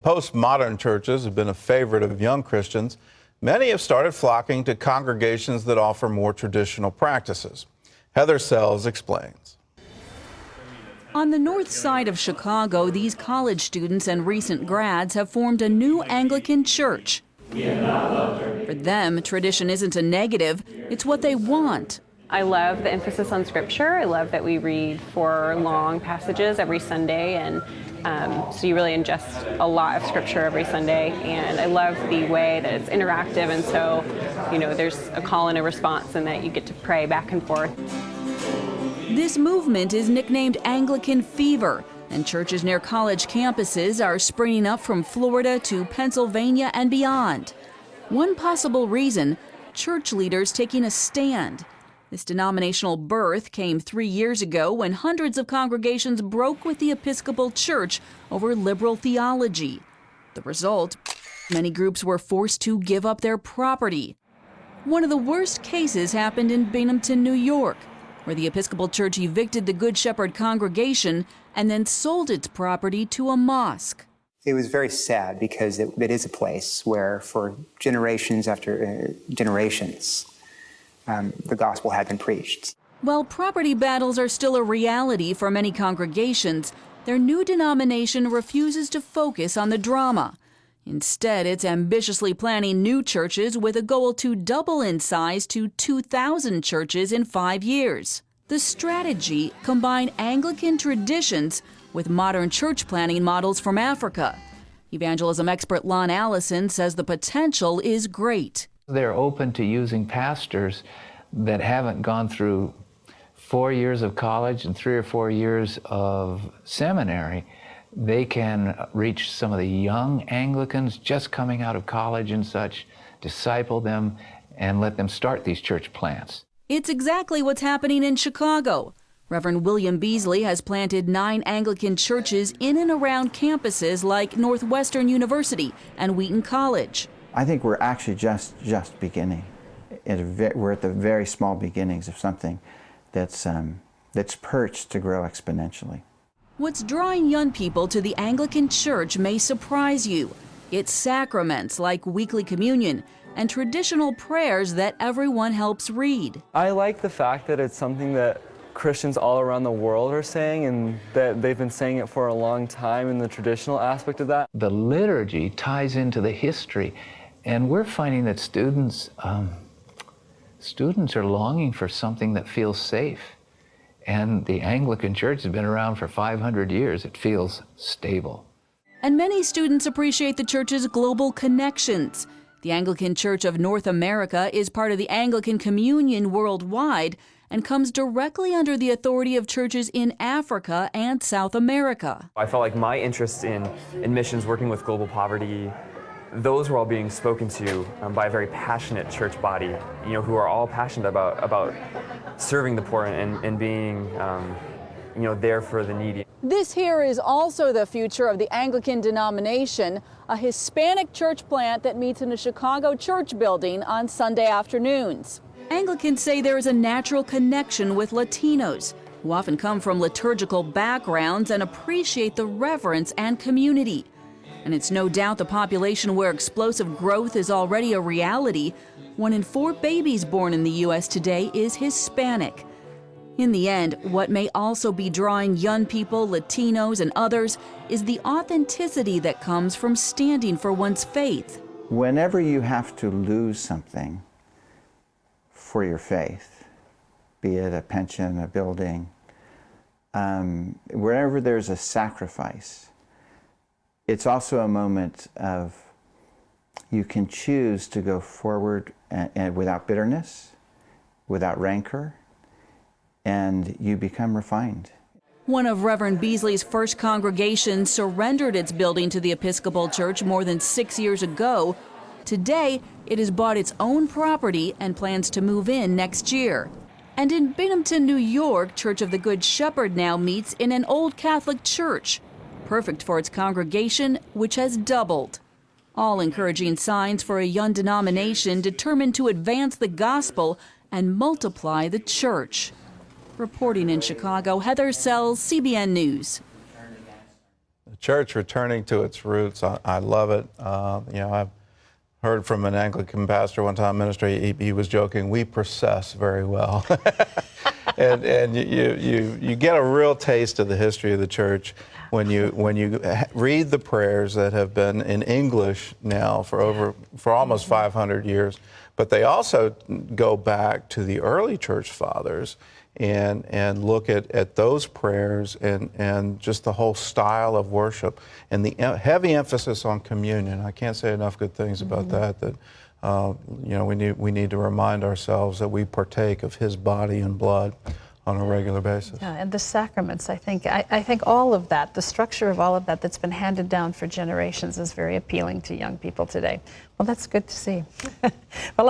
Postmodern churches have been a favorite of young Christians. Many have started flocking to congregations that offer more traditional practices. Heather Sells explains. On the north side of Chicago, these college students and recent grads have formed a new Anglican church. For them, tradition isn't a negative, it's what they want. I love the emphasis on Scripture. I love that we read 4 long passages every Sunday, and so you really ingest a lot of Scripture every Sunday. And I love the way that it's interactive, and so, there's a call and a response, and that you get to pray back and forth. This movement is nicknamed Anglican Fever, and churches near college campuses are springing up from Florida to Pennsylvania and beyond. One possible reason, church leaders taking a stand. This denominational birth came 3 years ago when hundreds of congregations broke with the Episcopal Church over liberal theology. The result, many groups were forced to give up their property. One of the worst cases happened in Binghamton, New York, where the Episcopal Church evicted the Good Shepherd congregation and then sold its property to a mosque. It was very sad because it is a place where for generations after generations, the gospel had been preached. While property battles are still a reality for many congregations, their new denomination refuses to focus on the drama. Instead, it's ambitiously planning new churches with a goal to double in size to 2,000 churches in 5 years. The strategy combines Anglican traditions with modern church planning models from Africa. Evangelism expert Lon Allison says the potential is great. They're open to using pastors that haven't gone through 4 years of college and 3 or 4 years of seminary. They can reach some of the young Anglicans just coming out of college and such, disciple them, and let them start these church plants. It's exactly what's happening in Chicago. Reverend William Beasley has planted 9 Anglican churches in and around campuses like Northwestern University and Wheaton College. I think we're actually just beginning. We're at the very small beginnings of something that's perched to grow exponentially. What's drawing young people to the Anglican Church may surprise you. It's sacraments like weekly communion and traditional prayers that everyone helps read. I like the fact that it's something that Christians all around the world are saying, and that they've been saying it for a long time in the traditional aspect of that. The liturgy ties into the history, and we're finding that students are longing for something that feels safe. And the Anglican Church has been around for 500 years. It feels stable. And many students appreciate the church's global connections. The Anglican Church of North America is part of the Anglican Communion worldwide and comes directly under the authority of churches in Africa and South America. I felt like my interest in missions, working with global poverty, those were all being spoken to by a very passionate church body, who are all passionate about serving the poor and being, there for the needy. This here is also the future of the Anglican denomination, a Hispanic church plant that meets in a Chicago church building on Sunday afternoons. Anglicans say there is a natural connection with Latinos, who often come from liturgical backgrounds and appreciate the reverence and community. And it's no doubt the population where explosive growth is already a reality. 1 in 4 babies born in the U.S. today is Hispanic. In the end, what may also be drawing young people, Latinos, and others is the authenticity that comes from standing for one's faith. Whenever you have to lose something for your faith, be it a pension, a building, wherever there's a sacrifice, it's also a moment of you can choose to go forward and without bitterness, without rancor, and you become refined. One of Reverend Beasley's first congregations surrendered its building to the Episcopal Church more than 6 years ago. Today, it has bought its own property and plans to move in next year. And in Binghamton, New York, Church of the Good Shepherd now meets in an old Catholic church, perfect for its congregation, which has doubled. All encouraging signs for a young denomination determined to advance the gospel and multiply the church. Reporting in Chicago, Heather Sells, CBN News. church returning to its roots. I love it. I've heard from an Anglican pastor one time, ministry, he was joking, we process very well. and you get a real taste of the history of the church when you read the prayers that have been in English now for almost 500 years. But they also go back to the early church fathers and look at those prayers and just the whole style of worship and the heavy emphasis on communion. I can't say enough good things about that we need to remind ourselves that we partake of his body and blood on a regular basis. Yeah, and the sacraments, I think all of that, the structure of all of that that's been handed down for generations is very appealing to young people today. Well, that's good to see. Well,